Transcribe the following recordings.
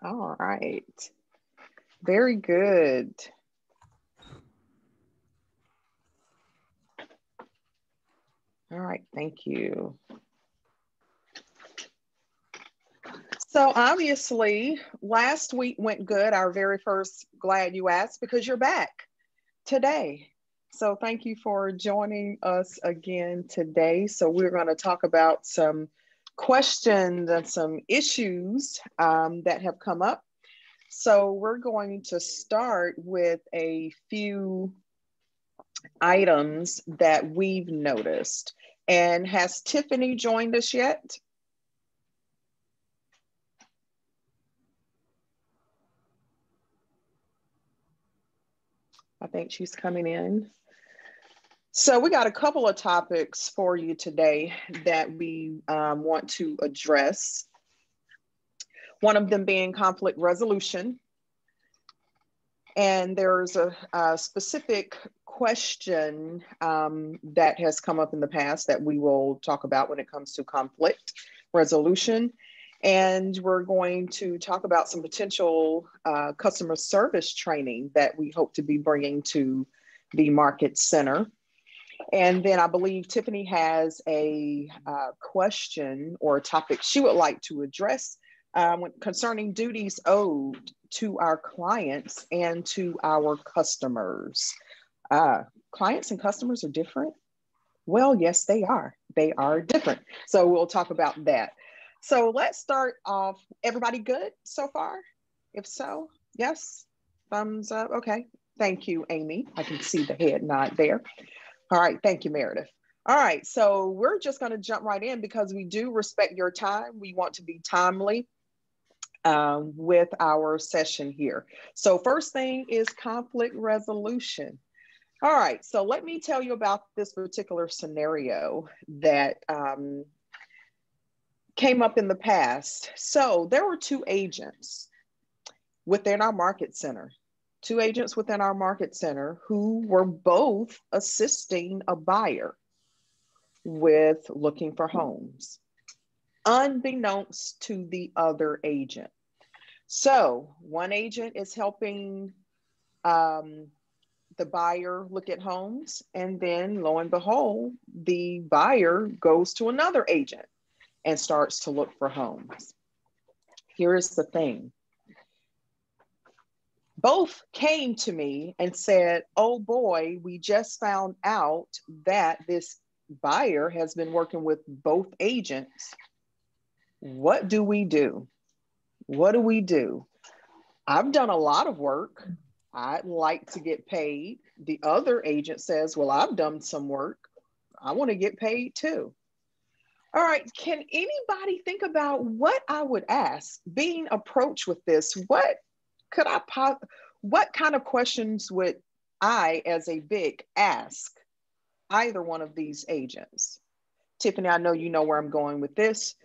All right. Very good. All right, thank you. So obviously, last week went good. Our very first Glad You Asked, because you're back today. So thank you for joining us again today. So we're going to talk about some questions and some issues that have come up. So we're going to start with a few items that we've noticed. And has Tiffany joined us yet? I think she's coming in. So we got a couple of topics for you today that we want to address. One of them being conflict resolution. And there's a specific question that has come up in the past that we will talk about when it comes to conflict resolution. And we're going to talk about some potential customer service training that we hope to be bringing to the Market Center. And then I believe Tiffany has a question or a topic she would like to address concerning duties owed to our clients and to our customers. Clients and customers are different? Well, yes, they are. They are different. So we'll talk about that. So let's start off. Everybody good so far? If so, yes, thumbs up. Okay. Thank you, Amy. I can see the head nod there. All right. Thank you, Meredith. All right. So we're just going to jump right in because we do respect your time. We want to be timely with our session here. So first thing is conflict resolution. All right. So let me tell you about this particular scenario that came up in the past. So there were two agents within our market center. Two agents within our market center who were both assisting a buyer with looking for homes, unbeknownst to the other agent. So one agent is helping the buyer look at homes, and then lo and behold, the buyer goes to another agent and starts to look for homes. Here is the thing. Both came to me and said, oh boy, we just found out that this buyer has been working with both agents. What do we do? What do we do? I've done a lot of work. I'd like to get paid. The other agent says, well, I've done some work. I want to get paid too. All right, can anybody think about what I would ask being approached with this? What kind of questions would I, as a big, ask either one of these agents? Tiffany, I know you know where I'm going with this.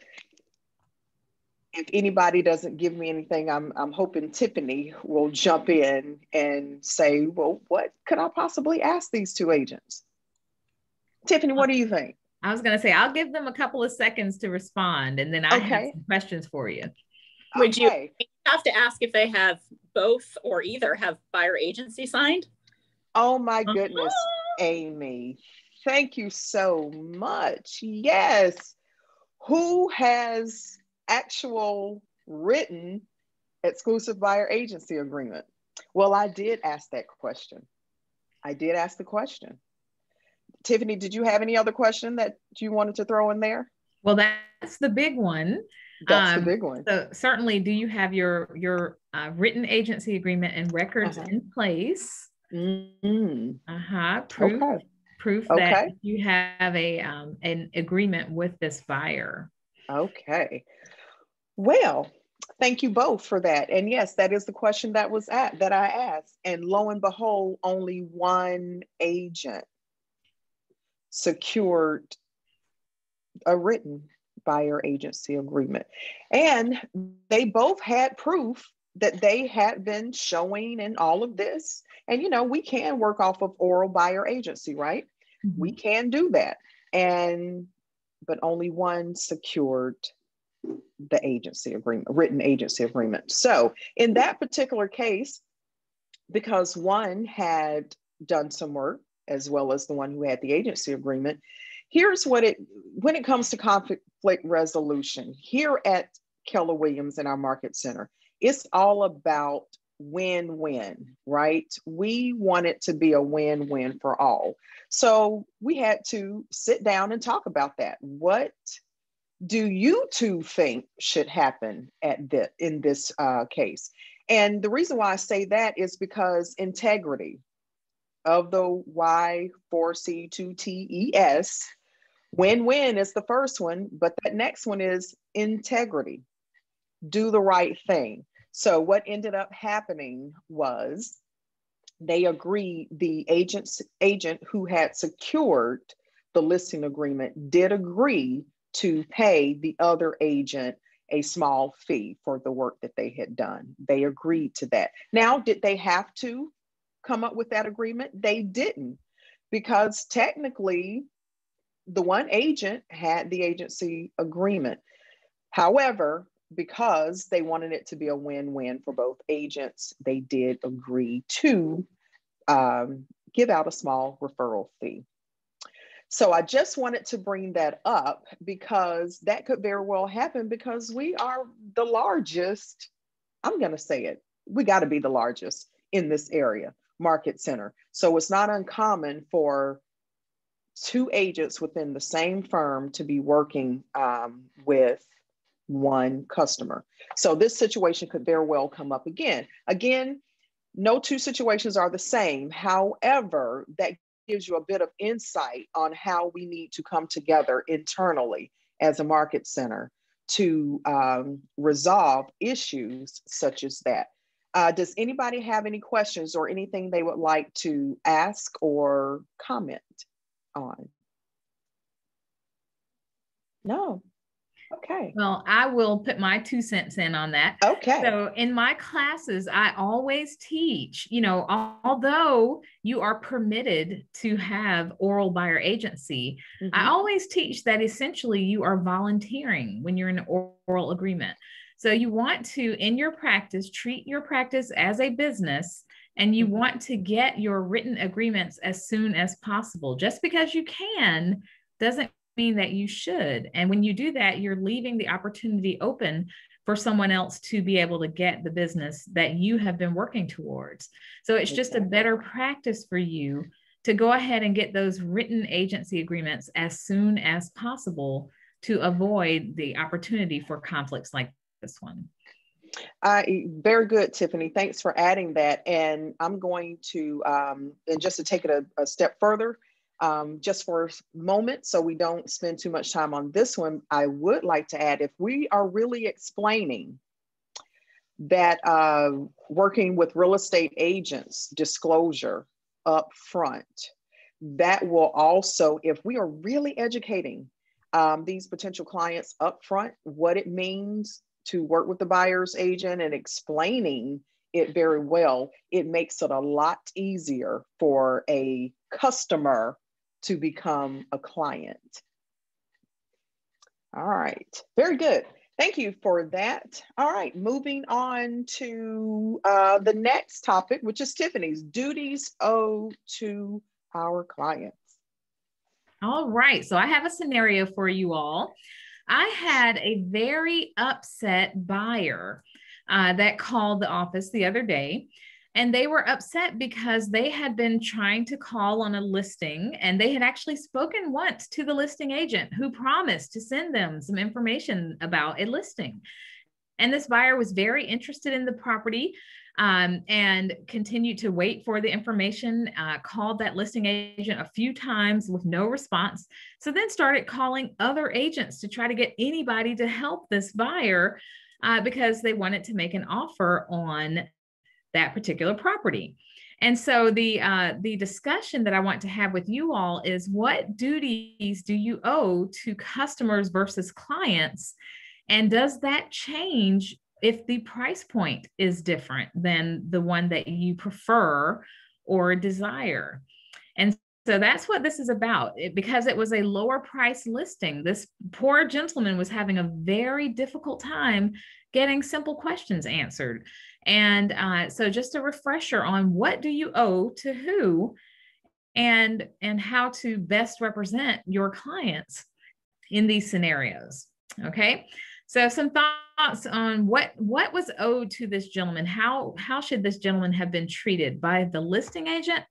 If anybody doesn't give me anything, I'm hoping Tiffany will jump in and say, well, what could I possibly ask these two agents? Tiffany, what do you think? I was going to say, I'll give them a couple of seconds to respond, and then I have some questions for you. Would you have to ask if they have both or either have buyer agency signed? Oh my goodness, Amy. Thank you so much. Yes. Who has actual written exclusive buyer agency agreement? Well, I did ask that question. I did ask the question. Tiffany, did you have any other question that you wanted to throw in there? Well, that's the big one. That's the big one. So certainly, do you have your written agency agreement and records in place? Proof that you have an agreement with this buyer. Okay. Well, thank you both for that. And yes, that is the question that I asked. And lo and behold, only one agent secured a written buyer agency agreement. And they both had proof that they had been showing in all of this. And, you know, we can work off of oral buyer agency, right? Mm-hmm. We can do that. But only one secured the agency agreement, written agency agreement. So in that particular case, because one had done some work as well as the one who had the agency agreement, here's what when it comes to conflict resolution here at Keller Williams in our market center, it's all about win-win, right? We want it to be a win-win for all. So we had to sit down and talk about that. What do you two think should happen in this case? And the reason why I say that is because integrity of the Y4C2TES, win-win is the first one, but that next one is integrity. Do the right thing. So what ended up happening was they agreed, the agent who had secured the listing agreement did agree to pay the other agent a small fee for the work that they had done. They agreed to that. Now, did they have to come up with that agreement? They didn't, because technically the one agent had the agency agreement. However, because they wanted it to be a win-win for both agents, they did agree to give out a small referral fee. So I just wanted to bring that up because that could very well happen, because we are the largest, I'm going to say it, we got to be the largest in this area, market center. So it's not uncommon for two agents within the same firm to be working with one customer. So this situation could very well come up again. Again, no two situations are the same. However, that gives you a bit of insight on how we need to come together internally as a market center to resolve issues such as that. Does anybody have any questions or anything they would like to ask or comment on? No. Okay. Well, I will put my 2 cents in on that. Okay. So in my classes, I always teach, although you are permitted to have oral buyer agency, I always teach that essentially you are volunteering when you're in an oral agreement. So you want to, in your practice, treat your practice as a business, and you want to get your written agreements as soon as possible. Just because you can doesn't mean that you should. And when you do that, you're leaving the opportunity open for someone else to be able to get the business that you have been working towards. So it's just a better practice for you to go ahead and get those written agency agreements as soon as possible to avoid the opportunity for conflicts like this one. Very good, Tiffany. Thanks for adding that. And I'm going to, and just to take it a step further, just for a moment, so we don't spend too much time on this one, I would like to add, if we are really explaining that working with real estate agents, disclosure up front, that will also, if we are really educating these potential clients up front, what it means to work with the buyer's agent and explaining it very well, it makes it a lot easier for a customer to become a client. All right, very good. Thank you for that. All right, moving on to the next topic, which is Tiffany's duties owed to our clients. All right, so I have a scenario for you all. I had a very upset buyer that called the office the other day. And they were upset because they had been trying to call on a listing, and they had actually spoken once to the listing agent who promised to send them some information about a listing. And this buyer was very interested in the property and continued to wait for the information, called that listing agent a few times with no response. So then started calling other agents to try to get anybody to help this buyer because they wanted to make an offer on that particular property. And so the discussion that I want to have with you all is, what duties do you owe to customers versus clients? And does that change if the price point is different than the one that you prefer or desire? And So that's what this is about. Because it was a lower price listing, this poor gentleman was having a very difficult time getting simple questions answered. And so just a refresher on what do you owe to who, and how to best represent your clients in these scenarios. Okay. So some thoughts on what was owed to this gentleman. How should this gentleman have been treated by the listing agent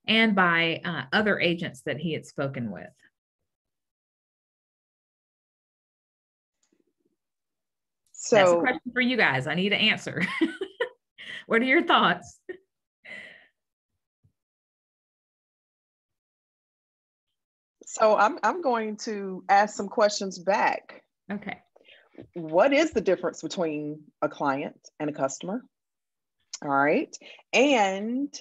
and by other agents that he had spoken with? So that's a question for you guys. I need an answer. What are your thoughts? So I'm going to ask some questions back. Okay. What is the difference between a client and a customer? All right. And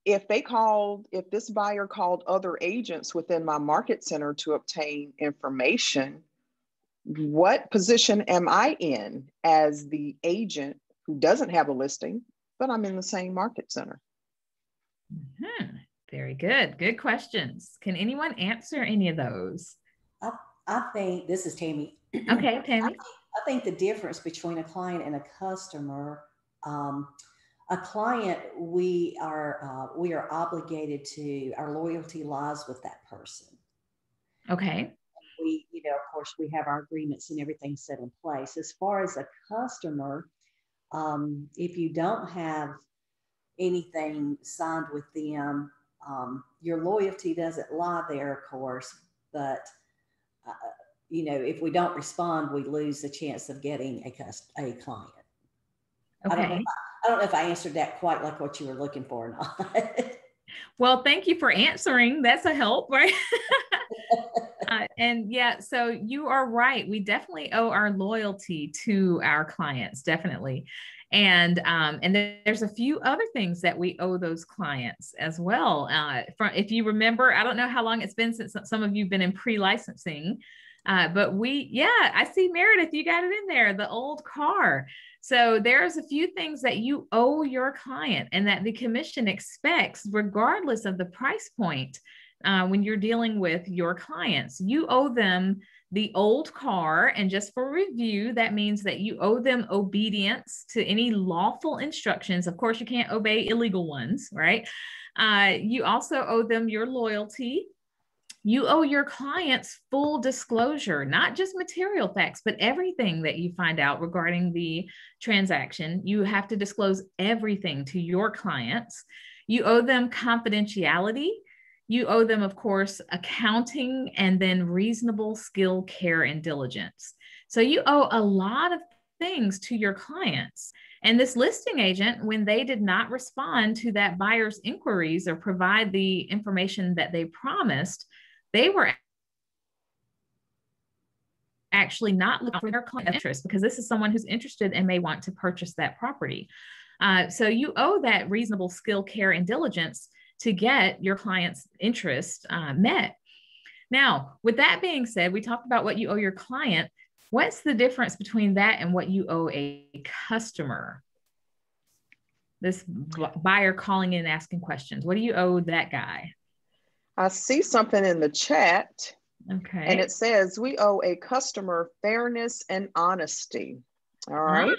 if this buyer called other agents within my market center to obtain information, what position am I in as the agent who doesn't have a listing, but I'm in the same market center? Mm-hmm. Very good. Good questions. Can anyone answer any of those? I think, this is Tammy. Okay, Tammy. I think the difference between a client and a customer, a client, we are obligated to, our loyalty lies with that person. Okay. We, of course, we have our agreements and everything set in place. As far as a customer, if you don't have anything signed with them, your loyalty doesn't lie there, of course, but if we don't respond, we lose the chance of getting a client. Okay. I don't know if I answered that quite like what you were looking for or not. Well, thank you for answering. That's a help, right? And yeah, so you are right. We definitely owe our loyalty to our clients, definitely. And there's a few other things that we owe those clients as well. If you remember, I don't know how long it's been since some of you have been in pre-licensing, but I see Meredith, you got it in there, the old car. So there's a few things that you owe your client and that the commission expects regardless of the price point. When you're dealing with your clients, you owe them the old car. And just for review, that means that you owe them obedience to any lawful instructions. Of course, you can't obey illegal ones, right? You also owe them your loyalty. You owe your clients full disclosure, not just material facts, but everything that you find out regarding the transaction. You have to disclose everything to your clients. You owe them confidentiality. You owe them, of course, accounting, and then reasonable skill, care, and diligence. So you owe a lot of things to your clients. And this listing agent, when they did not respond to that buyer's inquiries or provide the information that they promised, they were actually not looking for their client interest, because this is someone who's interested and may want to purchase that property. So you owe that reasonable skill, care, and diligence to get your client's interest met. Now, with that being said, we talked about what you owe your client. What's the difference between that and what you owe a customer? This buyer calling in and asking questions. What do you owe that guy? I see something in the chat. Okay. And it says we owe a customer fairness and honesty. All right.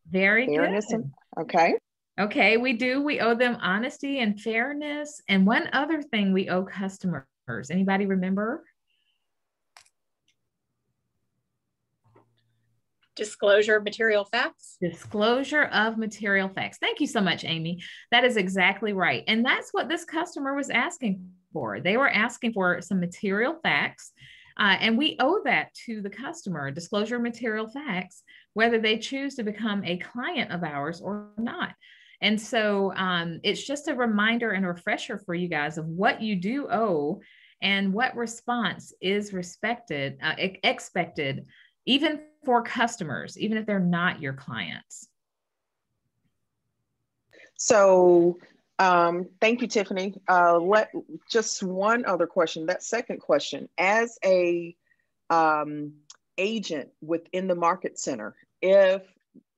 Very fairness good. Okay. Okay, we do. We owe them honesty and fairness. And one other thing we owe customers. Anybody remember? Disclosure of material facts. Disclosure of material facts. Thank you so much, Amy. That is exactly right. And that's what this customer was asking for. They were asking for some material facts. And we owe that to the customer, disclosure of material facts, whether they choose to become a client of ours or not. And so it's just a reminder and a refresher for you guys of what you do owe and what response is expected, even for customers, even if they're not your clients. So thank you, Tiffany. Just one other question, that second question, as a agent within the market center, if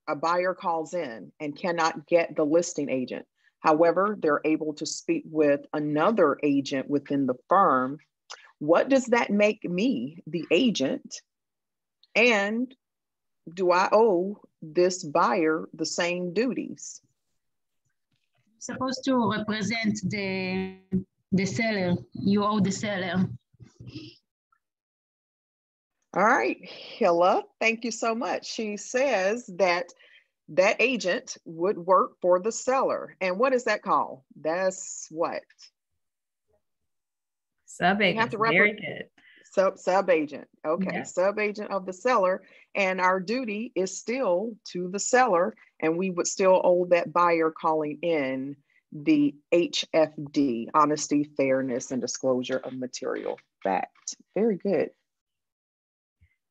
a buyer calls in and cannot get the listing agent, However, they're able to speak with another agent within the firm. What does that make me, the agent? And do I owe this buyer the same duties? Supposed to represent the seller. You owe the seller. All right, Hilla, thank you so much. She says that that agent would work for the seller. And what is that called? That's what? Sub-agent. Very good. Sub-agent. Okay, Yeah. Sub-agent of the seller. And our duty is still to the seller, and we would still owe that buyer calling in the HFD, honesty, fairness, and disclosure of material fact. Very good.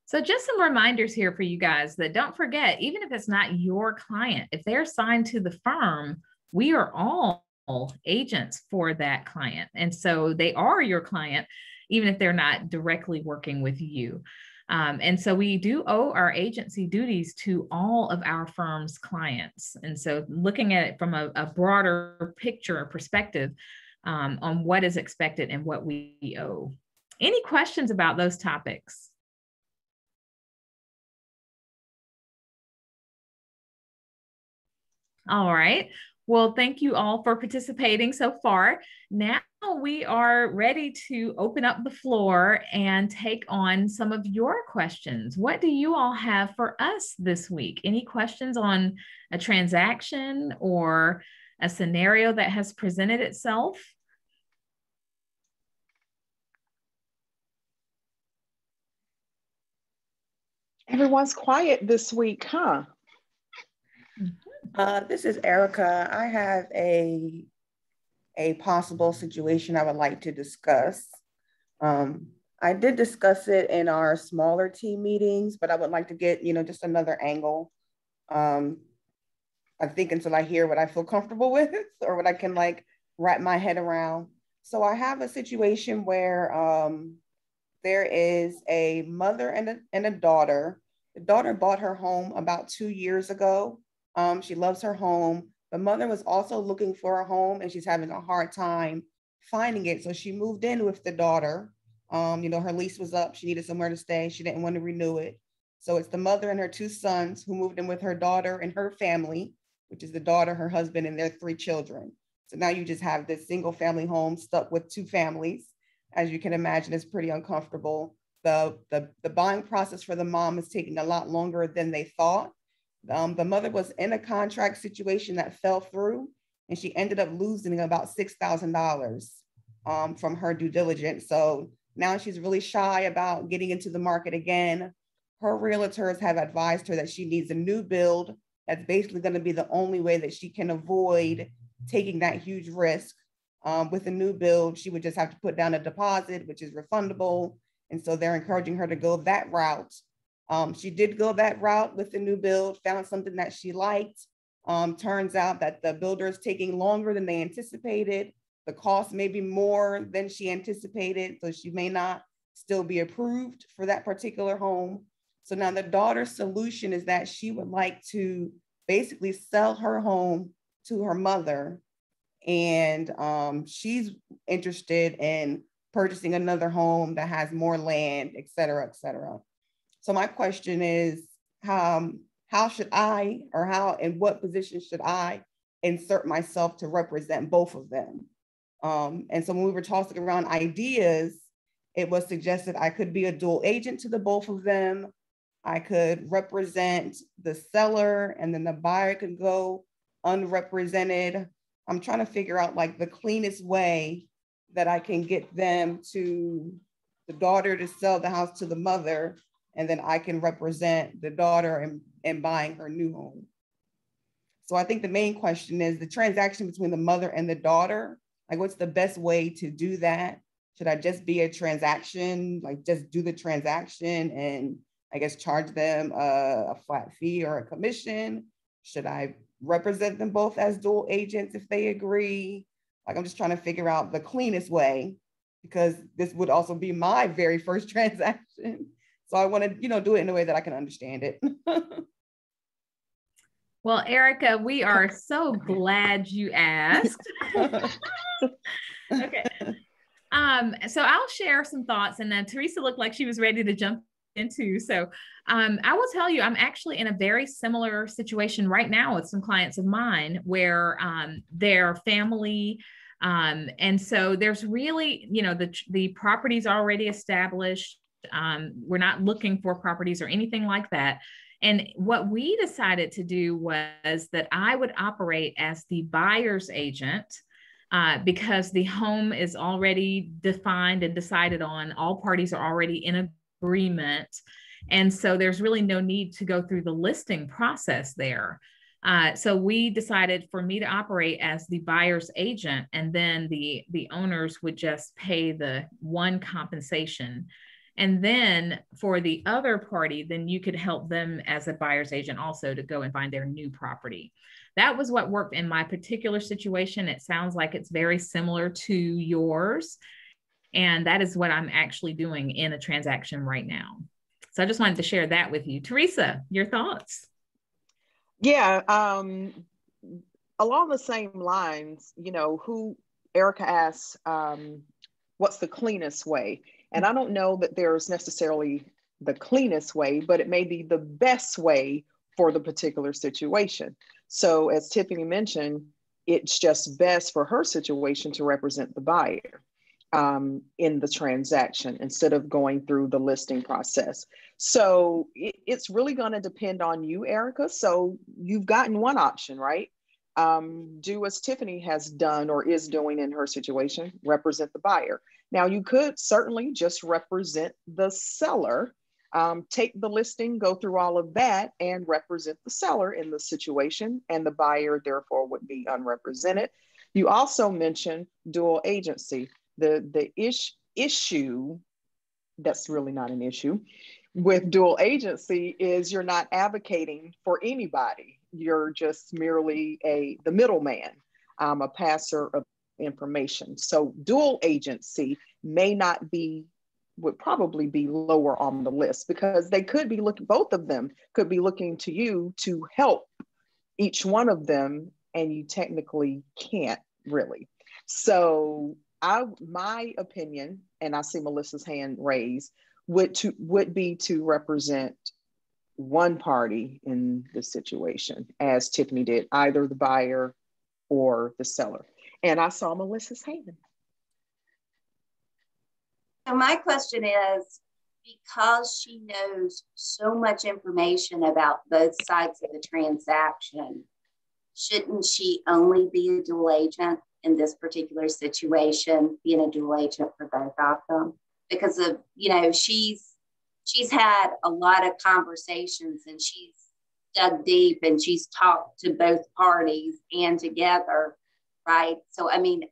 So just some reminders here for you guys that don't forget, even if it's not your client, if they're assigned to the firm, we are all agents for that client. And so they are your client, even if they're not directly working with you. And so we do owe our agency duties to all of our firm's clients. And so looking at it from a broader picture or perspective on what is expected and what we owe. Any questions about those topics? All right. Well, thank you all for participating so far. Now we are ready to open up the floor and take on some of your questions. What do you all have for us this week? Any questions on a transaction or a scenario that has presented itself? Everyone's quiet this week, huh? This is Erica. I have a possible situation I would like to discuss. I did discuss it in our smaller team meetings, but I would like to get, just another angle. I think until I hear what I feel comfortable with or what I can wrap my head around. So I have a situation where there is a mother and a daughter. The daughter bought her home about 2 years ago. She loves her home. The mother was also looking for a home and she's having a hard time finding it. So she moved in with the daughter. Her lease was up. She needed somewhere to stay. She didn't want to renew it. So it's the mother and her 2 sons who moved in with her daughter and her family, which is the daughter, her husband, and their 3 children. So now you just have this single family home stuck with 2 families. As you can imagine, it's pretty uncomfortable. The buying process for the mom is taking a lot longer than they thought. The mother was in a contract situation that fell through, and she ended up losing about $6,000 from her due diligence. So now she's really shy about getting into the market again. Her realtors have advised her that she needs a new build. That's basically going to be the only way that she can avoid taking that huge risk. With a new build, she would just have to put down a deposit, which is refundable. And so they're encouraging her to go that route. She did go that route with the new build, found something that she liked. Turns out that the builder is taking longer than they anticipated. The cost may be more than she anticipated, so she may not still be approved for that particular home. So now the daughter's solution is that she would like to basically sell her home to her mother. And she's interested in purchasing another home that has more land, et cetera, et cetera. So my question is, how should I, or how, in what position should I insert myself to represent both of them? And so when we were tossing around ideas, it was suggested I could be a dual agent to the both of them. I could represent the seller and then the buyer could go unrepresented. I'm trying to figure out the cleanest way that I can get them to the daughter to sell the house to the mother, and then I can represent the daughter in buying her new home. So I think the main question is the transaction between the mother and the daughter. What's the best way to do that? Should I just be a transaction, just do the transaction and I guess charge them a flat fee or a commission? Should I represent them both as dual agents if they agree? I'm just trying to figure out the cleanest way, because this would also be my very first transaction. So I want to, do it in a way that I can understand it. Well, Erica, we are so glad you asked. Okay. So I'll share some thoughts, and then Teresa looked like she was ready to jump into. So I will tell you, I'm actually in a very similar situation right now with some clients of mine where their family, and so there's really, you know, the property's already established. We're not looking for properties or anything like that. And what we decided to do was that I would operate as the buyer's agent because the home is already defined and decided on. All parties are already in agreement. And so there's really no need to go through the listing process there. So we decided for me to operate as the buyer's agent, and then the owners would just pay the one compensation. And then for the other party, then you could help them as a buyer's agent also to go and find their new property. That was what worked in my particular situation. It sounds like it's very similar to yours. And that is what I'm actually doing in a transaction right now. So I just wanted to share that with you. Teresa, your thoughts? Yeah, along the same lines, you know, who Erica asks, what's the cleanest way? And I don't know that there's necessarily the cleanest way, but it may be the best way for the particular situation. So as Tiffany mentioned, it's just best for her situation to represent the buyer in the transaction instead of going through the listing process. So it's really going to depend on you, Erica. So you've gotten one option, right? Do as Tiffany has done or is doing in her situation, represent the buyer. Now you could certainly just represent the seller, take the listing, go through all of that and represent the seller in the situation, and the buyer therefore would be unrepresented. You also mentioned dual agency. The issue that's really not an issue with dual agency is you're not advocating for anybody. You're just merely the middleman, a passer of information. So dual agency would probably be lower on the list because they could be both of them could be looking to you to help each one of them, and you technically can't really. So my opinion, and I see Melissa's hand raised, would be to represent one party in the situation, as Tiffany did, either the buyer or the seller. And I saw Melissa's hand. So my question is, because she knows so much information about both sides of the transaction, shouldn't she only be a dual agent in this particular situation, being a dual agent for both of them? Because of, you know, she's had a lot of conversations and she's dug deep and she's talked to both parties and together, right? So, I mean,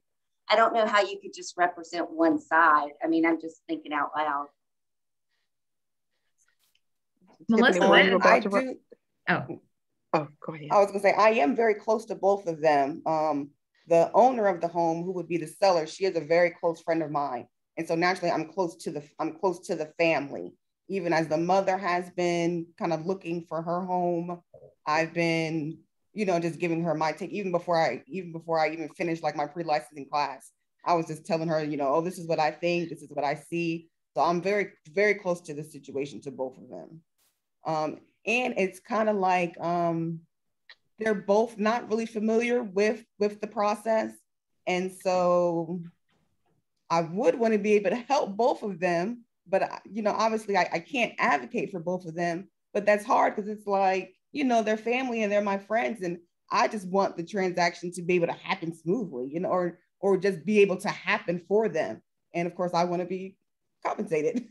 I don't know how you could just represent one side. I mean, I'm just thinking out loud. Melissa, go ahead. I was gonna say, I am very close to both of them. The owner of the home, who would be the seller, she is a very close friend of mine. And so naturally I'm close to the family. Even as the mother has been kind of looking for her home, I've been, you know, just giving her my take. Even before I even finished like my pre-licensing class, I was just telling her, you know, oh, this is what I think, this is what I see. So I'm very, very close to the situation, to both of them. And it's kind of like they're both not really familiar with the process. And so I would want to be able to help both of them, but you know, obviously I can't advocate for both of them, but that's hard because it's like, you know, they're family and they're my friends, and I just want the transaction to be able to happen smoothly, you know, or just be able to happen for them. And of course I want to be compensated.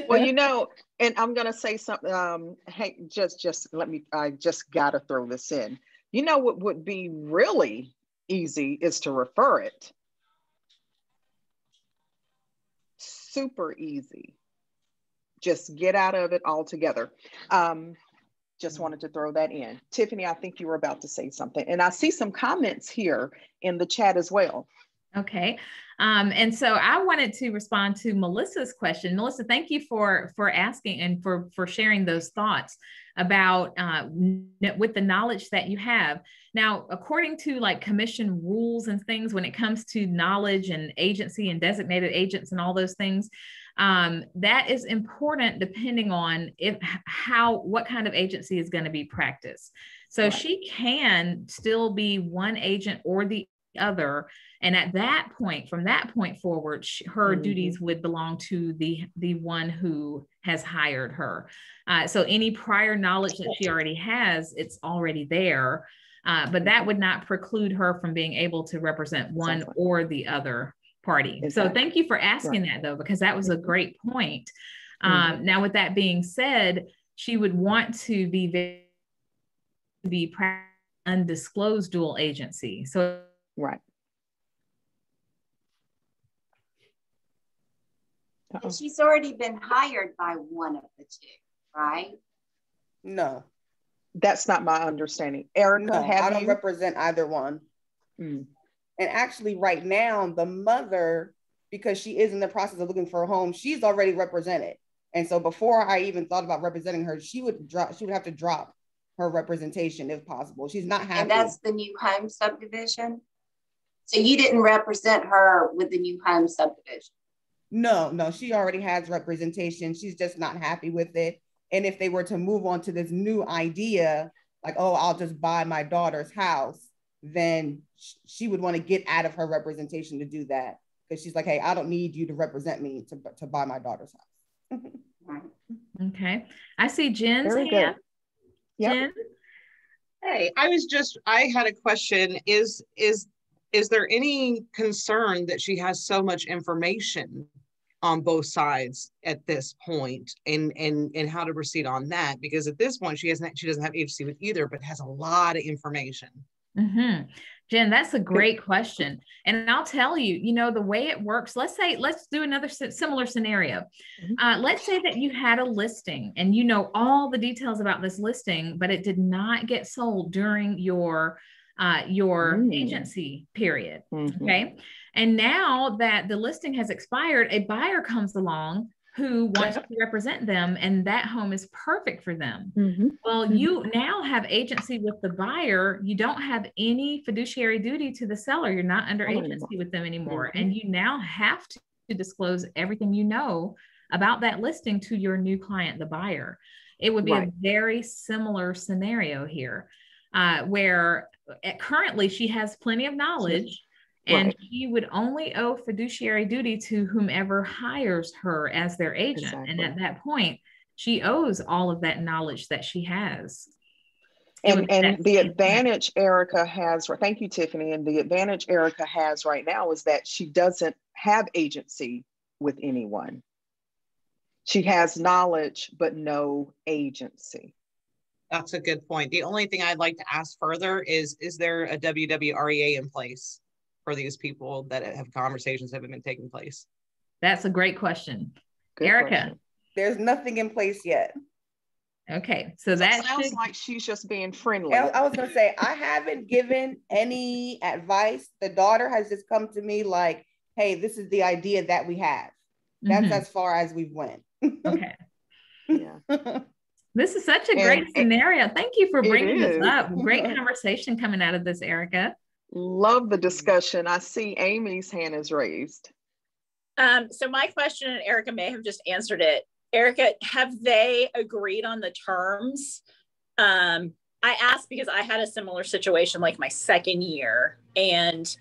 Well, you know, and I'm going to say something, hey, just let me, I just got to throw this in. You know, what would be really easy is to refer it. Super easy. Just get out of it altogether. Just wanted to throw that in. Tiffany, I think you were about to say something. And I see some comments here in the chat as well. Okay. And so I wanted to respond to Melissa's question. Melissa, thank you for asking and for sharing those thoughts about with the knowledge that you have. Now, according to like commission rules and things, when it comes to knowledge and agency and designated agents and all those things, that is important depending on what kind of agency is going to be practiced. So right. She can still be one agent or the other, and at that point, from that point forward, her duties would belong to the one who has hired her. So any prior knowledge that she already has, it's already there, but that would not preclude her from being able to represent one or the other party. So thank you for asking that, though, because that was a great point. Now, with that being said, she would want to be undisclosed dual agency. So right. And she's already been hired by one of the two, right? No. That's not my understanding. Erica, no, I don't represent either one. And actually right now, the mother, because she is in the process of looking for a home, she's already represented. And so before I even thought about representing her, she would have to drop her representation if possible. She's not happy. And that's the new home subdivision? So you didn't represent her with the new home subdivision? No, she already has representation. She's just not happy with it. And if they were to move on to this new idea, like, oh, I'll just buy my daughter's house, then she would want to get out of her representation to do that. Because she's like, hey, I don't need you to represent me to buy my daughter's house. Okay. I see Jen's Very hand. good. Yep. Jen? Hey, I had a question. Is there any concern that she has so much information on both sides at this point, and how to proceed on that? Because at this point she doesn't have agency with either, but has a lot of information. Jen, that's a great question. And I'll tell you, the way it works, let's do another similar scenario. Let's say that you had a listing and you know all the details about this listing, but it did not get sold during your agency period. Okay. And now that the listing has expired, a buyer comes along who wants to represent them, and that home is perfect for them. Well, you now have agency with the buyer. You don't have any fiduciary duty to the seller. You're not under agency with them anymore. And you now have to disclose everything you know about that listing to your new client, the buyer. It would be a very similar scenario here, where currently she has plenty of knowledge. And she would only owe fiduciary duty to whomever hires her as their agent. And at that point, she owes all of that knowledge that she has. And the advantage Erica has, thank you, Tiffany. And the advantage Erica has right now is that she doesn't have agency with anyone. She has knowledge, but no agency. That's a good point. The only thing I'd like to ask further is there a WWREA in place for these people that have conversations that have been taking place? That's a great question. Good Erica. question. There's nothing in place yet. Okay, so that sounds like she's just being friendly. I was gonna say, I haven't given any advice. The daughter has just come to me like, hey, this is the idea that we have. That's as far as we went. Okay. Yeah. This is such a great scenario. Thank you for bringing this up. Great conversation coming out of this, Erica. Love the discussion. I see Amy's hand is raised. So my question, and Erica may have just answered it. Erica, have they agreed on the terms? I asked because I had a similar situation like my second year, and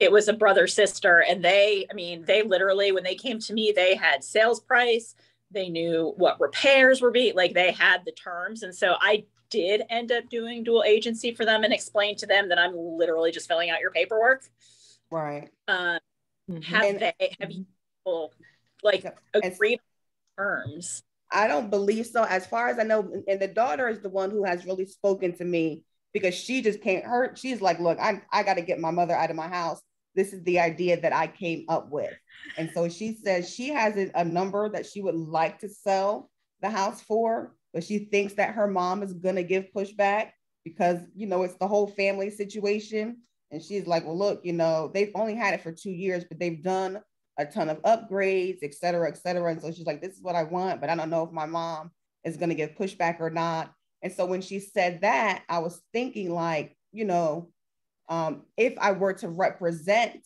it was a brother sister, and they literally, when they came to me, they had sales price, they knew what repairs were being, like they had the terms. And so I did end up doing dual agency for them and explain to them that I'm literally just filling out your paperwork. Right. Have you agreed on terms? I don't believe so. As far as I know, and the daughter is the one who has really spoken to me, because she just can't hurt. She's like, look, I got to get my mother out of my house. This is the idea that I came up with. And so she says she has a number that she would like to sell the house for, but she thinks that her mom is going to give pushback because, it's the whole family situation. And she's like, well, look, you know, they've only had it for 2 years, but they've done a ton of upgrades, et cetera, et cetera. And so she's like, this is what I want, but I don't know if my mom is going to give pushback or not. And so when she said that, I was thinking like, you know, if I were to represent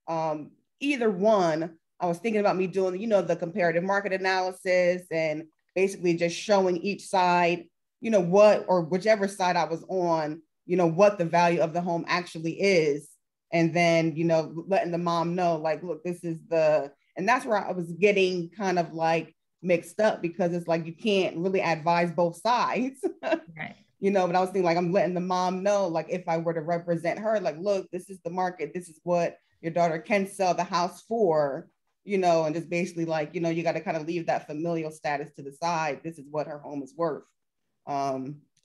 either one, I was thinking about me doing, you know, the comparative market analysis and basically just showing each side, you know, what, or whichever side I was on, you know, what the value of the home actually is. And then, you know, letting the mom know, like, look, this is the, and that's where I was getting kind of like mixed up, because it's like, you can't really advise both sides. Right. You know, but I was thinking like, I'm letting the mom know, like, if I were to represent her, like, look, this is the market, this is what your daughter can sell the house for, you know, and just basically like, you know, you got to kind of leave that familial status to the side. This is what her home is worth.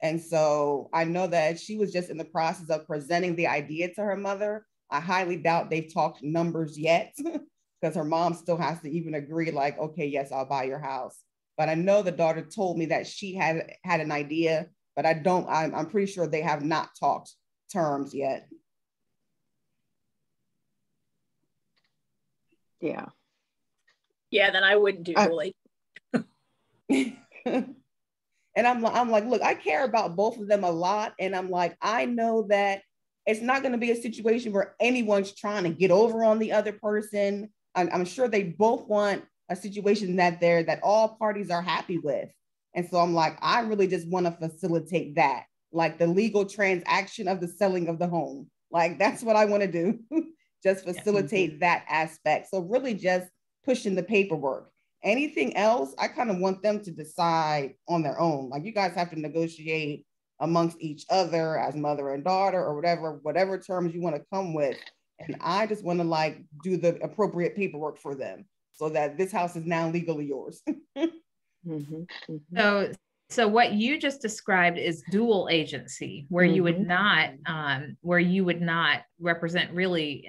And so I know that she was just in the process of presenting the idea to her mother. I highly doubt they've talked numbers yet, because her mom still has to even agree like, okay, yes, I'll buy your house. But I know the daughter told me that she had an idea, but I'm pretty sure they have not talked terms yet. Yeah. Yeah, then I wouldn't do dual agent. And I'm like, look, I care about both of them a lot. And I'm like, I know that it's not going to be a situation where anyone's trying to get over on the other person. I'm sure they both want a situation that all parties are happy with. And so I'm like, I really just want to facilitate that, like the legal transaction of the selling of the home. Like, that's what I want to do. Just facilitate that aspect. So really just pushing the paperwork. Anything else, I kind of want them to decide on their own. Like, you guys have to negotiate amongst each other as mother and daughter, or whatever terms you want to come with. And I just want to like do the appropriate paperwork for them so that this house is now legally yours. So what you just described is dual agency, where you would not represent really,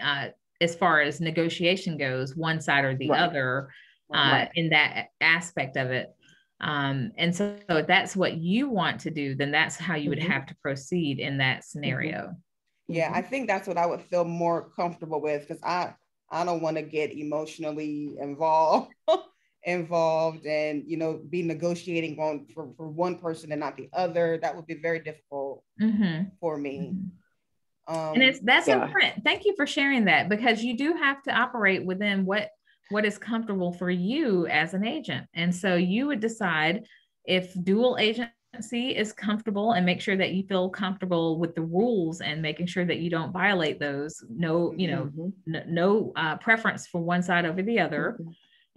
as far as negotiation goes, one side or the other. In that aspect of it. And so if that's what you want to do, then that's how you would have to proceed in that scenario. Yeah, I think that's what I would feel more comfortable with, because I don't want to get emotionally involved and, you know, be negotiating on for one person and not the other. That would be very difficult for me. And that's important. Thank you for sharing that, because you do have to operate within what is comfortable for you as an agent. And so you would decide if dual agency is comfortable, and make sure that you feel comfortable with the rules and making sure that you don't violate those. No, you know, no preference for one side over the other.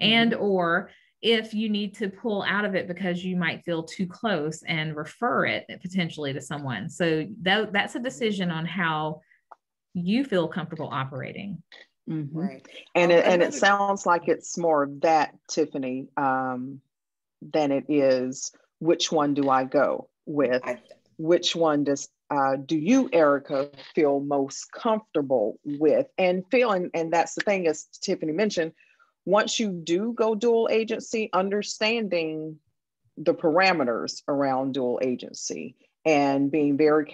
And, or if you need to pull out of it because you might feel too close, and refer it potentially to someone. So that's a decision on how you feel comfortable operating. Right. And it sounds like it's more of that, Tiffany, than it is which one do I go with? Which one do you, Erica, feel most comfortable with? And that's the thing, as Tiffany mentioned, once you do go dual agency, understanding the parameters around dual agency and being very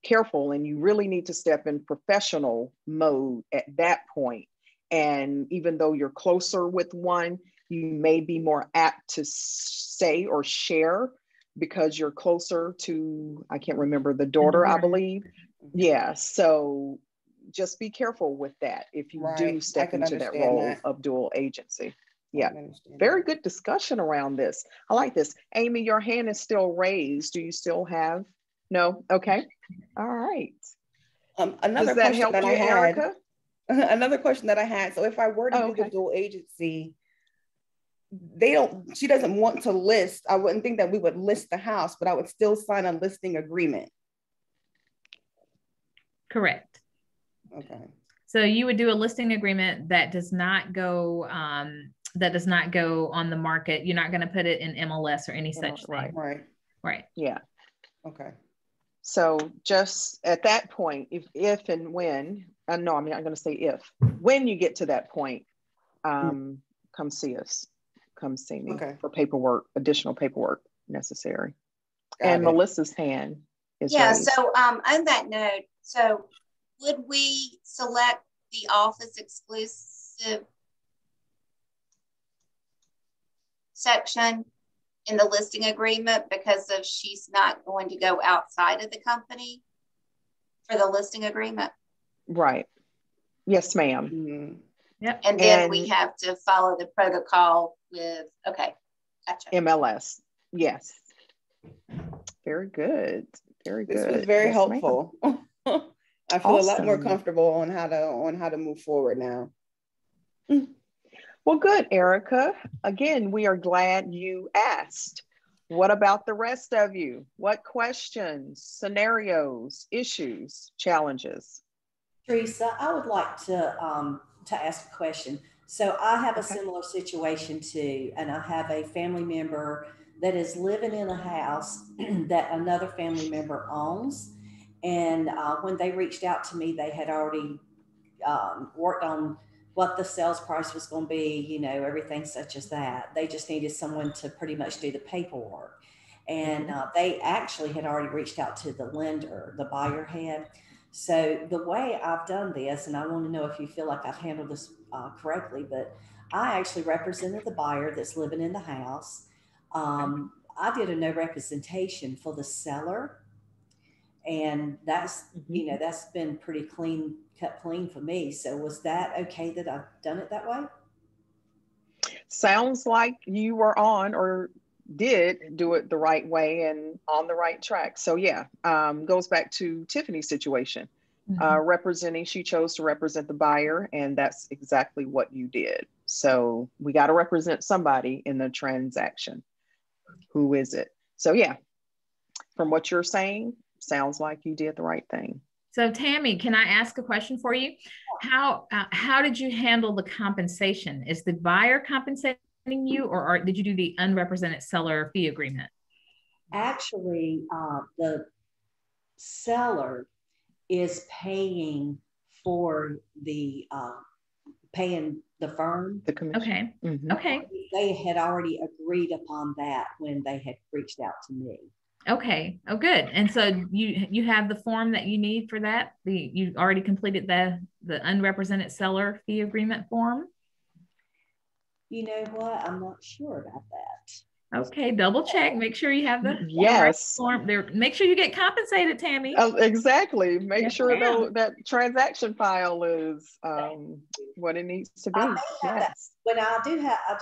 careful, and you really need to step in professional mode at that point. And even though you're closer with one, you may be more apt to say or share because you're closer to, I can't remember, the daughter, I believe. Yeah, so just be careful with that if you do step into that role of dual agency. Yeah, very good discussion around this. I like this. Amy, your hand is still raised. Do you still have? No? Okay. All right. Another question that I had, Erica? Another question that I had. So if I were to do the dual agency, she doesn't want to list. I wouldn't think that we would list the house, but I would still sign a listing agreement. Correct. Okay. So you would do a listing agreement that does not go on the market. You're not going to put it in MLS or any such thing. Right. Yeah. Okay. So just at that point, if and when, no, I'm not going to say if, when you get to that point, come see us, come see me for paperwork, additional paperwork necessary. Got it. Melissa's hand is raised. So on that note, so would we select the office exclusive section in the listing agreement because of she's not going to go outside of the company for the listing agreement? Right. Yes, ma'am. Mhm. Yep. And then we have to follow the protocol with, okay, gotcha. MLS. Yes. Very good. Very good. This was very Yes, helpful. I feel a lot more Awesome. comfortable on how to move forward now. Well, good, Erica. Again, we are glad you asked. What about the rest of you? What questions, scenarios, issues, challenges? Teresa, I would like to ask a question. So I have a Okay. similar situation too, and I have a family member that is living in a house that another family member owns. And when they reached out to me, they had already worked on what the sales price was going to be, you know, everything such as that. They just needed someone to pretty much do the paperwork. And they actually had already reached out to the lender, the buyer had. So the way I've done this, and I want to know if you feel like I've handled this correctly, but I actually represented the buyer that's living in the house. I did a no representation for the seller. And that's, you know, that's been pretty clean, cut clean for me. So was that okay that I've done it that way? Sounds like you were on or did do it the right way and on the right track. So yeah, goes back to Tiffany's situation. Representing, she chose to represent the buyer, and that's exactly what you did. So we got to represent somebody in the transaction. Who is it? So yeah, from what you're saying, sounds like you did the right thing. So Tammy, can I ask a question for you? How did you handle the compensation? Is the buyer compensating you, or did you do the unrepresented seller fee agreement? Actually, the seller is paying for the paying the firm. The commission. Okay. Mm-hmm. Okay. They had already agreed upon that when they had reached out to me. Okay. Oh, good. And so you have the form that you need for that. You already completed the unrepresented seller fee agreement form. You know what? I'm not sure about that. Okay, double check. Make sure you have the yes form there. Make sure you get compensated, Tammy. Exactly. Make Yes, sure though that transaction file is what it needs to be. Yes. When I do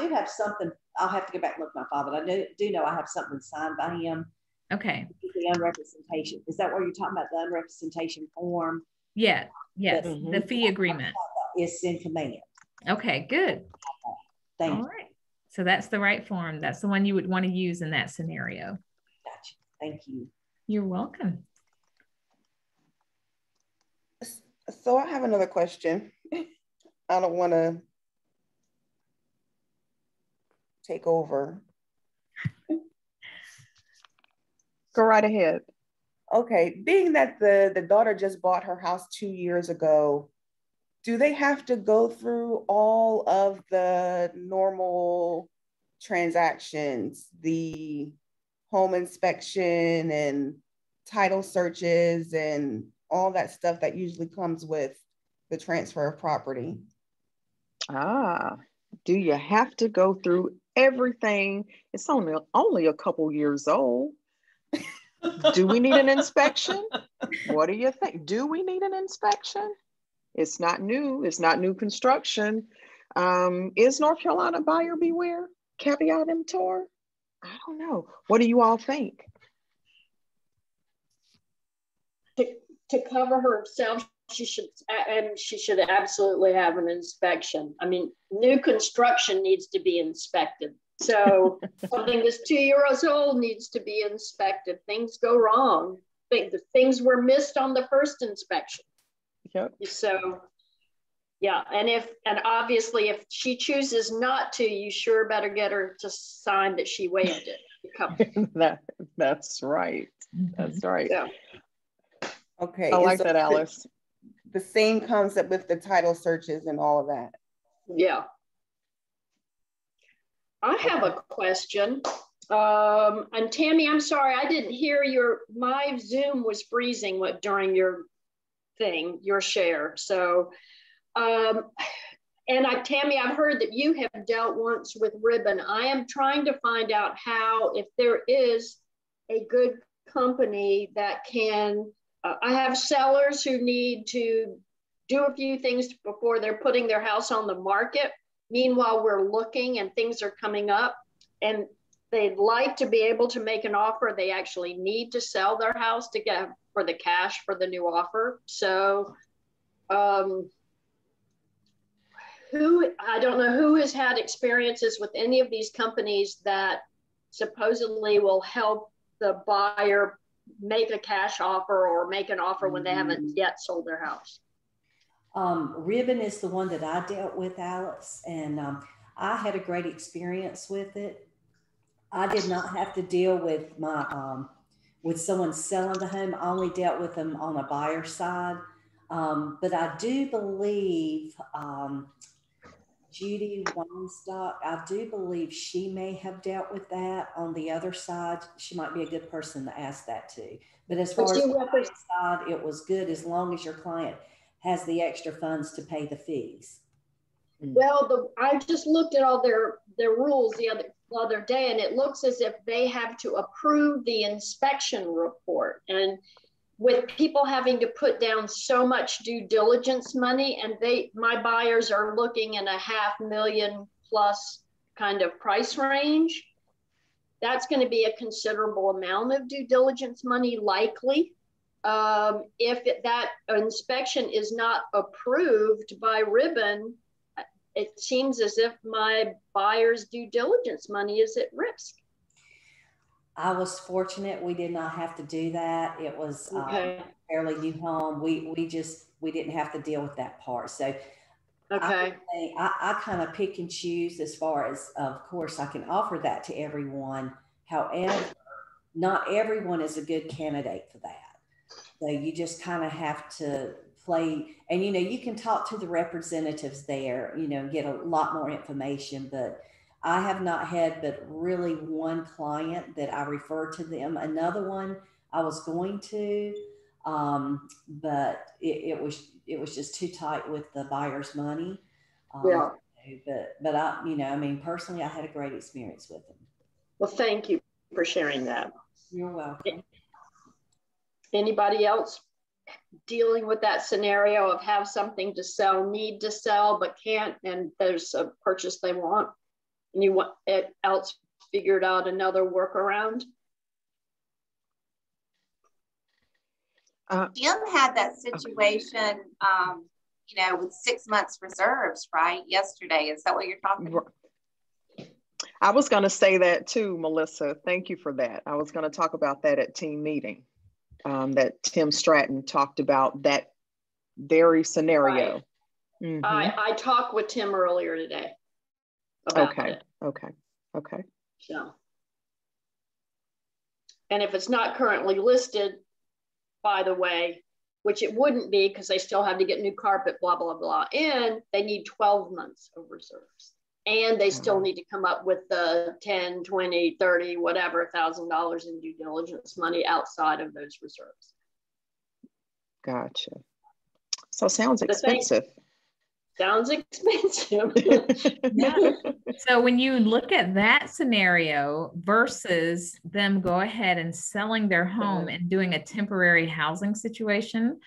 have something. I'll have to go back and look at my file, but I do know I have something signed by him. Okay. The unrepresentation. Is that what you're talking about? The unrepresentation form? Yeah. Yes. The fee agreement is in command. Okay. Good. Thank you. All right. So that's the right form. That's the one you would want to use in that scenario. Gotcha. Thank you. You're welcome. So I have another question. I don't want to take over. Go right ahead. Okay, being that the daughter just bought her house 2 years ago, do they have to go through all of the normal transactions, the home inspection and title searches and all that stuff that usually comes with the transfer of property? Do you have to go through everything? It's only a couple years old. Do we need an inspection? What do you think? Do we need an inspection? It's not new. It's not new construction. Is North Carolina buyer beware? Caveat emptor? I don't know. What do you all think? To cover herself, she should absolutely have an inspection. I mean, new construction needs to be inspected. So something that's 2 years old needs to be inspected. Things go wrong. The things were missed on the first inspection. Yep. So yeah, and obviously if she chooses not to, you sure better get her to sign that she waived it. That's right. That's right. Yeah. Okay. I like that, Alice. The same concept with the title searches and all of that. Yeah. I have a question. And Tammy, I'm sorry, I didn't hear my Zoom was freezing during your thing, your share. So, and Tammy, I've heard that you have dealt once with Ribbon. I am trying to find out if there is a good company that can, I have sellers who need to do a few things before they're putting their house on the market. Meanwhile, we're looking and things are coming up, and they'd like to be able to make an offer. They actually need to sell their house to get for the cash for the new offer. So I don't know who has had experiences with any of these companies that supposedly will help the buyer make a cash offer or make an offer when they haven't yet sold their house. Ribbon is the one that I dealt with, Alex, and I had a great experience with it. I did not have to deal with with someone selling the home. I only dealt with them on a buyer side. But I do believe Judy Weinstock, I do believe she may have dealt with that on the other side. She might be a good person to ask that to. But as far as the buyer side, it was good as long as your client has the extra funds to pay the fees. Well, I just looked at all their rules the other day, and it looks as if they have to approve the inspection report. And with people having to put down so much due diligence money, and my buyers are looking in a $500,000 plus kind of price range, that's going to be a considerable amount of due diligence money likely. If that inspection is not approved by Ribbon, it seems as if my buyer's due diligence money is at risk. I was fortunate we did not have to do that. It was a fairly new home. We didn't have to deal with that part. So I kind of pick and choose as far as, of course, I can offer that to everyone. However, not everyone is a good candidate for that. So you just kind of have to play, and you can talk to the representatives there, get a lot more information. But I have not had but really one client that I referred to them. Another one I was going to, but it was just too tight with the buyer's money. But I, personally, I had a great experience with them. Well, thank you for sharing that. You're welcome. Anybody else dealing with that scenario of have something to sell, need to sell, but can't, and there's a purchase they want, and you want it else figured out another workaround? Jim had that situation, with 6 months reserves, right? Yesterday. Is that what you're talking about? I was going to say that too, Melissa. Thank you for that. I was going to talk about that at team meeting. That Tim Stratton talked about that very scenario. Right. Mm-hmm. I talked with Tim earlier today about it. Okay. So, and if it's not currently listed, by the way, which it wouldn't be because they still have to get new carpet, blah, blah, blah, and they need 12 months of reserves. And they still need to come up with the 10, 20, 30, whatever, $1,000 in due diligence money outside of those reserves. Gotcha. So sounds expensive. Sounds expensive. Yeah. So when you look at that scenario versus them go ahead and selling their home and doing a temporary housing situation,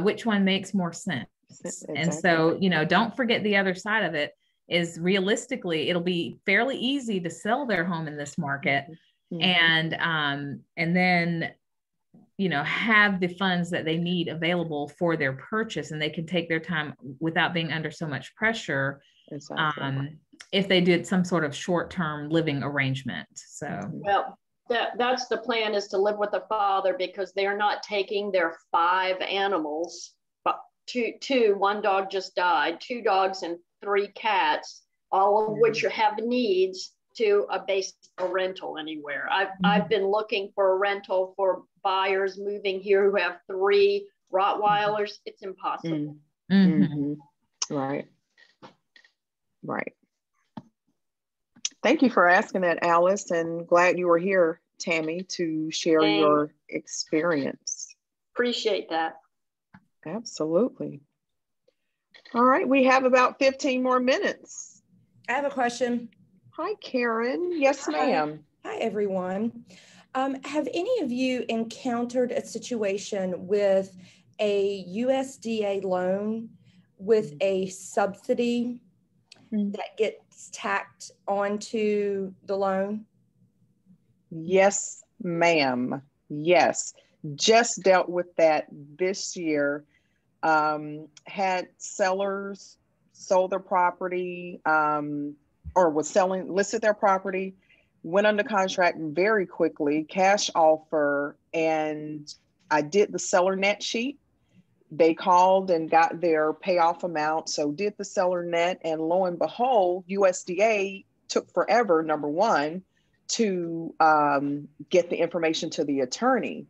which one makes more sense? Exactly. And so, don't forget the other side of it. Is realistically, it'll be fairly easy to sell their home in this market, and then, have the funds that they need available for their purchase, and they can take their time without being under so much pressure. Exactly. If they did some sort of short-term living arrangement. So, well, that's the plan, is to live with the father, because they're not taking their 5 animals. One dog just died, 2 dogs and 3 cats, all of which have needs to a base rental anywhere. I've been looking for a rental for buyers moving here who have 3 Rottweilers. It's impossible. Right. Thank you for asking that, Alice, and glad you were here, Tammy, to share your experience. Appreciate that. Absolutely. All right, we have about 15 more minutes. I have a question. Hi, Karen. Yes, ma'am. Hi, everyone. Have any of you encountered a situation with a USDA loan with a subsidy that gets tacked onto the loan? Yes, ma'am. Yes. Just dealt with that this year. Had sellers sold their property or was listed their property, went under contract very quickly, cash offer, and I did the seller net sheet. They called and got their payoff amount, so did the seller net, and lo and behold, USDA took forever, number one, to get the information to the attorney.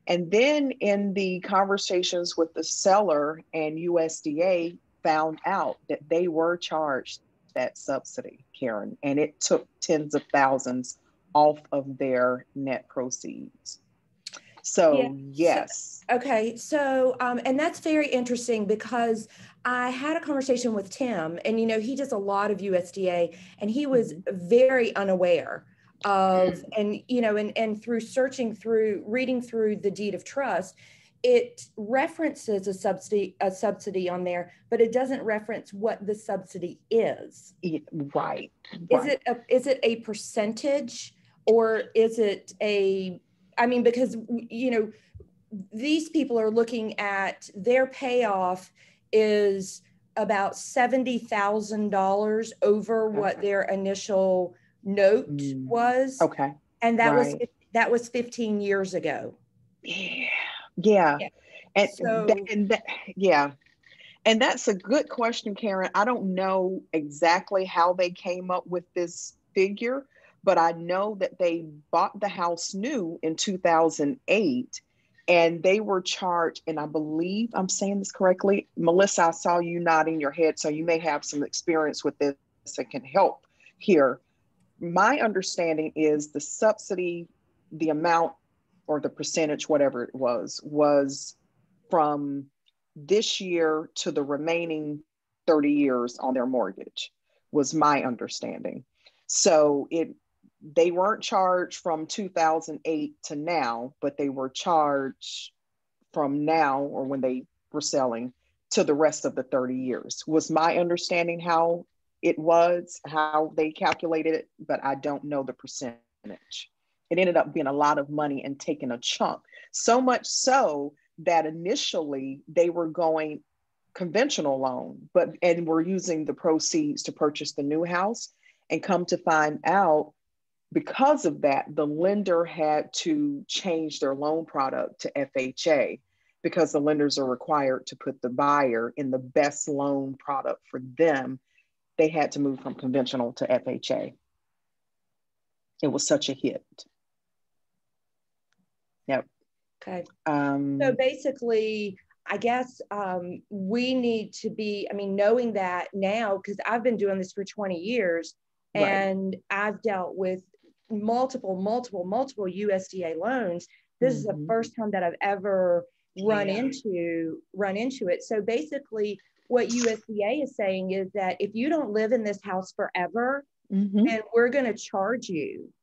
And then in the conversations with the seller and USDA, found out that they were charged that subsidy, Karen, and it took tens of thousands off of their net proceeds. So, yes. Okay. So, and that's very interesting because I had a conversation with Tim, and, you know, he does a lot of USDA, and he was very unaware of, and, you know, and through reading through the deed of trust, it references a subsidy on there, but it doesn't reference what the subsidy is. Right. Is it a percentage, or is it I mean, because, you know, these people are looking at their payoff is about $70,000 over what their initial note was. Okay. And that was 15 years ago. Yeah. And So, and that's a good question, Karen. I don't know exactly how they came up with this figure, but I know that they bought the house new in 2008, and they were charged, and I believe I'm saying this correctly. Melissa, I saw you nodding your head, so you may have some experience with this that can help here. My understanding is the subsidy, the amount or the percentage, whatever it was from this year to the remaining 30 years on their mortgage, was my understanding. So they weren't charged from 2008 to now, but they were charged from now, or when they were selling, to the rest of the 30 years, was my understanding how they calculated it, but I don't know the percentage. It ended up being a lot of money and taking a chunk. So much so that initially they were going conventional loan, and were using the proceeds to purchase the new house, and come to find out, because of that, the lender had to change their loan product to FHA, because the lenders are required to put the buyer in the best loan product for them. They had to move from conventional to FHA. It was such a hit. Yep. Okay. So basically, I guess we need to be, I mean, knowing that now, because I've been doing this for 20 years, and I've dealt with multiple USDA loans. This is the first time that I've ever run into it. So basically, what USDA is saying is that if you don't live in this house forever, then we're going to charge you.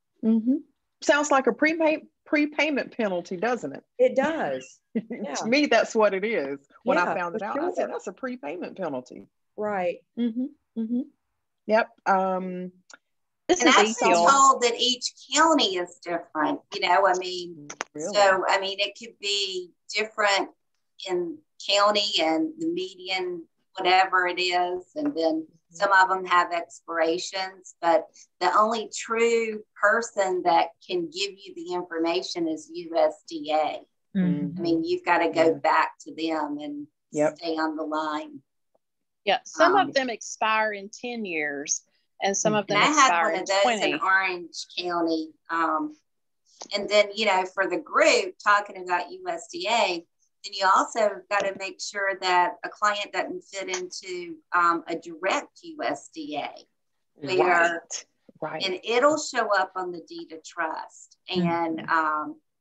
Sounds like a prepayment penalty, doesn't it? It does. Yeah. To me, that's what it is. When I found it out, I said, that's a prepayment penalty. Right. Yep. This and I've been told that each county is different, you know, I mean, so, I mean, it could be different in county and the median, whatever it is. And then some of them have expirations, but the only true person that can give you the information is USDA. I mean, you've got to go back to them and stay on the line. Yeah, some of them expire in 10 years. And some of them expire in 20. I had one of those in Orange County. And then, you know, for the group talking about USDA, then you also got to make sure that a client doesn't fit into a direct USDA. And it'll show up on the deed of trust. And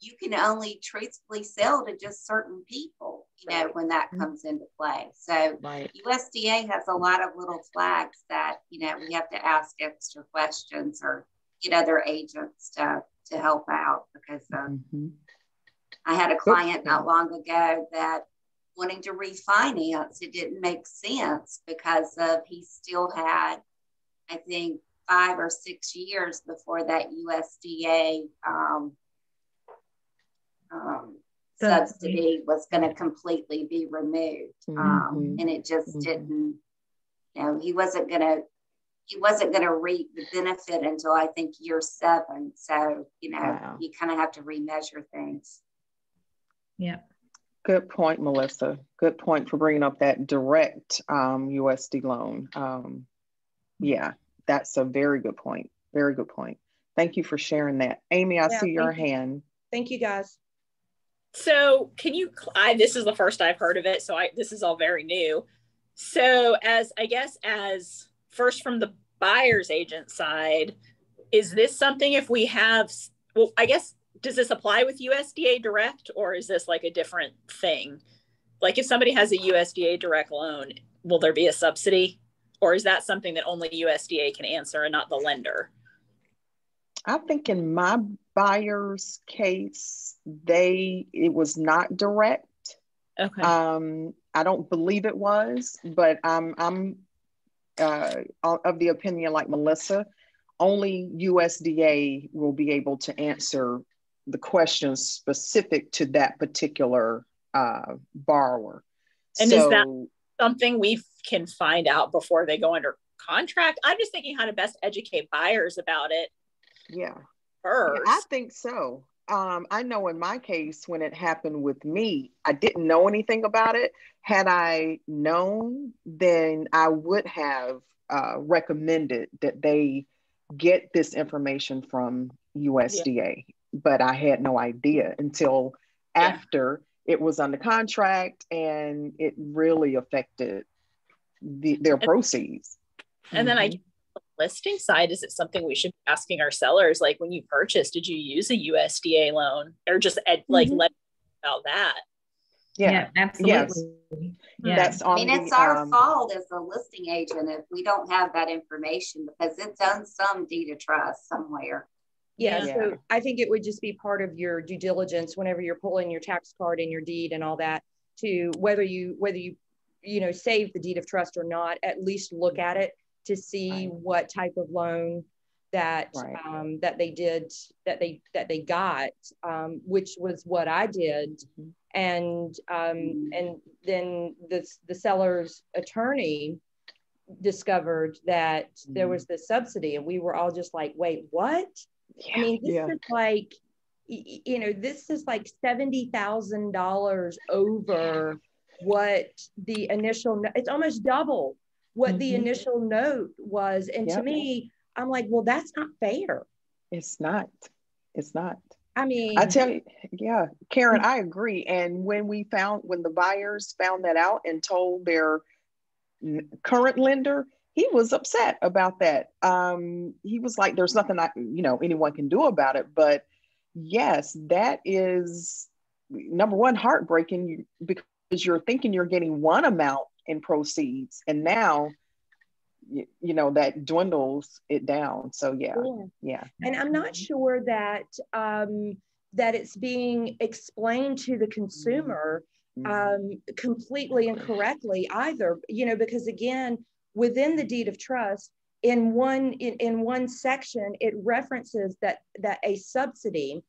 you can only truthfully sell to just certain people. you know, when that comes into play. So USDA has a lot of little flags that, you know, we have to ask extra questions or get other agents to help out, because I had a client not long ago that wanting to refinance, it didn't make sense because of he still had, I think, 5 or 6 years before that USDA subsidy was going to completely be removed. And it just didn't, you know, he wasn't going to reap the benefit until I think year 7. So, you know, you kind of have to remeasure things. Yeah. Good point, Melissa. Good point for bringing up that direct USD loan. Yeah, that's a very good point. Very good point. Thank you for sharing that. Amy, I see your hand. Thank you, guys. So can you, this is the first I've heard of it, so this is all very new. So as first from the buyer's agent side, is this something if we have, well, I guess, does this apply with USDA direct, or is this like a different thing? Like if somebody has a USDA direct loan, will there be a subsidy, or is that something that only USDA can answer and not the lender? I think in my buyer's case, it was not direct. Okay. I don't believe it was, but I'm of the opinion like Melissa, only USDA will be able to answer the questions specific to that particular borrower. And is that something we can find out before they go under contract? I'm just thinking how to best educate buyers about it. Yeah. First. I think so. I know in my case, when it happened with me, I didn't know anything about it. Had I known, then I would have recommended that they get this information from USDA, but I had no idea until after it was under contract, and it really affected their proceeds. And then listing side, is it something we should be asking our sellers, like when you purchased, did you use a USDA loan, or just let about that? Yeah, absolutely. Yes. Yeah. That's on it's our fault as a listing agent if we don't have that information, because it's on some deed of trust somewhere. So I think it would just be part of your due diligence whenever you're pulling your tax card and your deed and all that, to whether you save the deed of trust or not, at least look at it to see what type of loan that that they got, which was what I did. And then the seller's attorney discovered that there was this subsidy, and we were all just like, wait, what? I mean, this is like, this is like $70,000 over what the initial, it's almost double what the initial note was. And to me, I'm like, well, that's not fair. It's not. I mean, I tell you, Karen, I agree. And when the buyers found that out and told their current lender, he was upset about that. He was like, there's nothing anyone can do about it. But yes, that is, number one, heartbreaking, because you're thinking you're getting one amount in proceeds, and now that dwindles it down. So yeah. And I'm not sure that that it's being explained to the consumer completely and correctly either, because again, within the deed of trust, in one section, it references that a subsidy,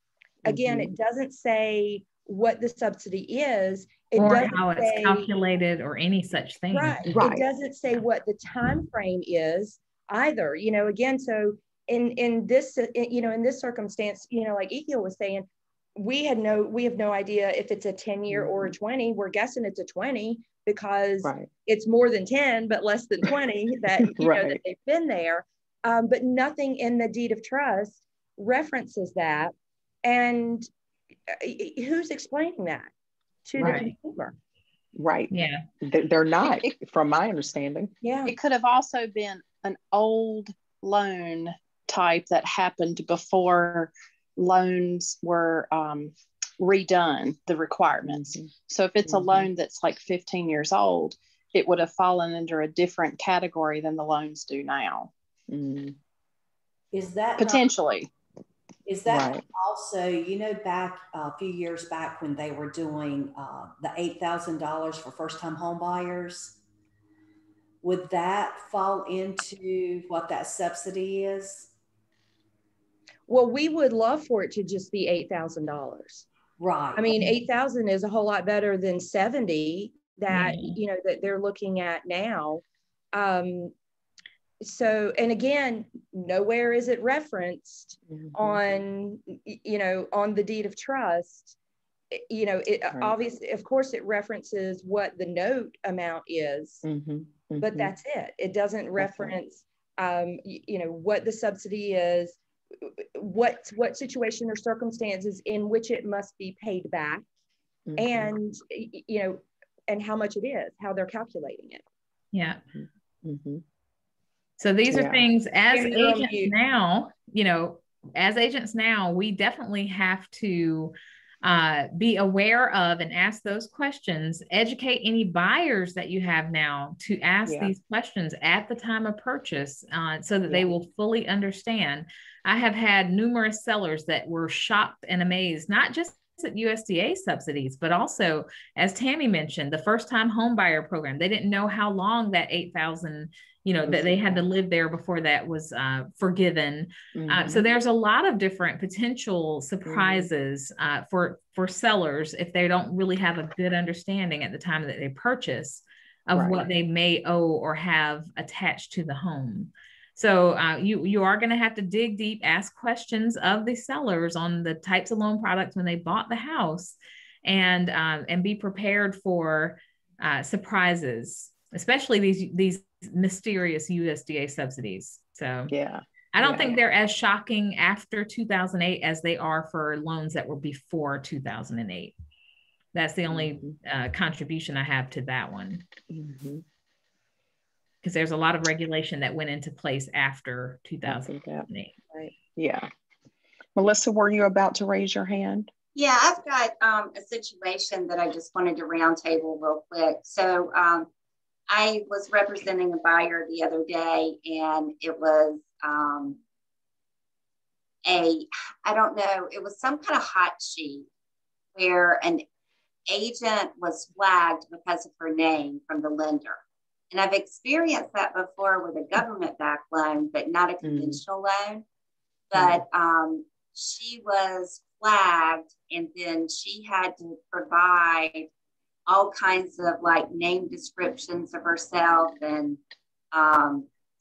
again, it doesn't say what the subsidy is, or how it's calculated or any such thing. Right. It doesn't say what the time frame is either. Again, so in this circumstance, like Ethiel was saying, we have no idea if it's a 10-year or a 20. We're guessing it's a 20 because it's more than 10, but less than 20 that that they've been there. But nothing in the deed of trust references that. And who's explaining that to the consumer? Right. Yeah. They're not, from my understanding. Yeah. It could have also been an old loan type that happened before loans were redone the requirements. So if it's a loan that's like 15 years old, it would have fallen under a different category than the loans do now. Is that potentially? Is that also, you know, back a few years back when they were doing the $8,000 for first-time home buyers? Would that fall into what that subsidy is? Well, we would love for it to just be $8,000. Right. I mean, 8,000 is a whole lot better than 70 that, you know, that they're looking at now. So, and again, nowhere is it referenced on, you know, on the deed of trust. You know, it obviously, of course, it references what the note amount is, but that's it. It doesn't reference, you know, what the subsidy is, what situation or circumstances in which it must be paid back, and, you know, and how much it is, how they're calculating it. Yeah. So these are things as agents now, you know, as agents now, we definitely have to be aware of and ask those questions, educate any buyers that you have now to ask these questions at the time of purchase so that they will fully understand. I have had numerous sellers that were shocked and amazed, not just at USDA subsidies, but also, as Tammy mentioned, the first-time home buyer program. They didn't know how long that 8,000, you know, that they had to live there before that was forgiven. So there's a lot of different potential surprises for sellers if they don't really have a good understanding at the time that they purchase of what they may owe or have attached to the home. So you are going to have to dig deep, ask questions of the sellers on the types of loan products when they bought the house, and be prepared for surprises, especially these mysterious USDA subsidies. So I don't think they're as shocking after 2008 as they are for loans that were before 2008. That's the only contribution I have to that one. Because there's a lot of regulation that went into place after 2008. Right. Yeah. Melissa, were you about to raise your hand? Yeah, I've got a situation that I just wanted to roundtable real quick. So I was representing a buyer the other day, and it was I don't know, it was some kind of hot sheet where an agent was flagged because of her name from the lender. And I've experienced that before with a government-backed loan, but not a conventional loan. But she was flagged, and then she had to provide all kinds of like name descriptions of herself and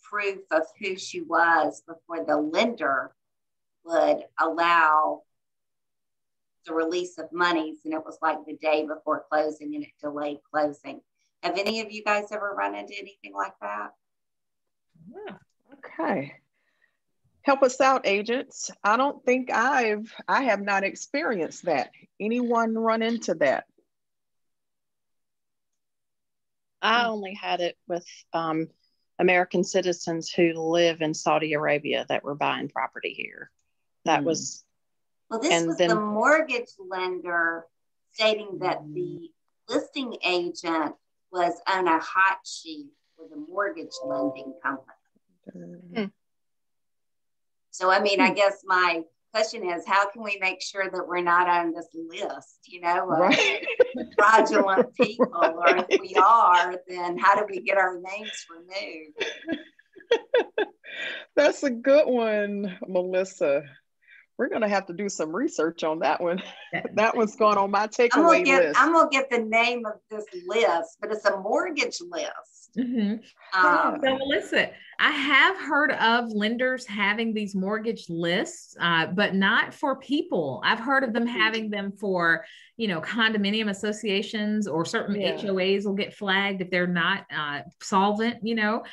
proof of who she was before the lender would allow the release of monies. And it was like the day before closing, and it delayed closing. Have any of you guys ever run into anything like that? Yeah. Okay. Help us out, agents. I don't think I have not experienced that. Anyone run into that? I only had it with American citizens who live in Saudi Arabia that were buying property here. That was. Well, this was the mortgage lender stating that the listing agent was on a hot sheet with a mortgage lending company. So, I mean, I guess my question is, how can we make sure that we're not on this list, you know, of fraudulent people? Or if we are, then how do we get our names removed? That's a good one, Melissa. We're going to have to do some research on that one. That one's going on my takeaway list. I'm going to get the name of this list, but it's a mortgage list. So Melissa, I have heard of lenders having these mortgage lists, but not for people. I've heard of them having them for, you know, condominium associations, or certain HOAs will get flagged if they're not solvent, you know.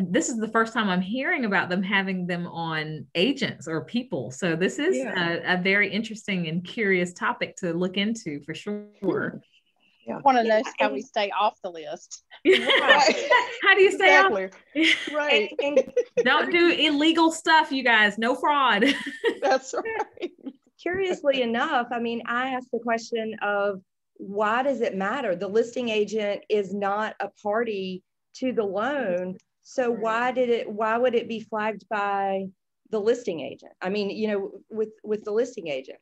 This is the first time I'm hearing about them having them on agents or people. So this is a very interesting and curious topic to look into for sure. I want to know how we stay off the list. How do you stay off? Right. Don't do illegal stuff, you guys. No fraud. That's right. curiously enough, I mean, I asked the question of why does it matter? The listing agent is not a party to the loan. So why would it be flagged by the listing agent? I mean, you know, with the listing agent.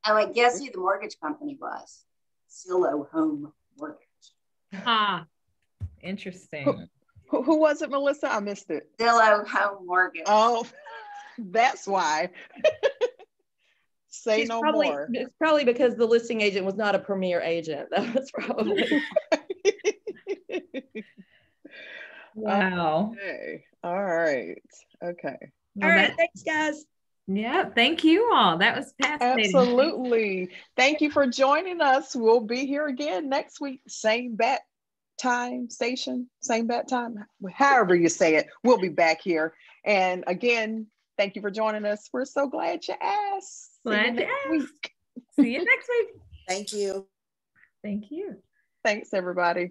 Oh, I guess who the mortgage company was. Zillow Home Mortgage. Ah, interesting. Who was it, Melissa? I missed it. Zillow Home Mortgage. Oh, that's why. Say no more. It's probably because the listing agent was not a premier agent. That was probably. Wow. Okay. All right. Okay. All right. Thanks, guys. Yeah. Thank you all. That was fascinating. Absolutely. Thank you for joining us. We'll be here again next week. Same bat time station, same bat time. However you say it, we'll be back here. And again, thank you for joining us. We're so glad you asked. Glad you asked. See you next week. Thank you. Thank you. Thanks, everybody.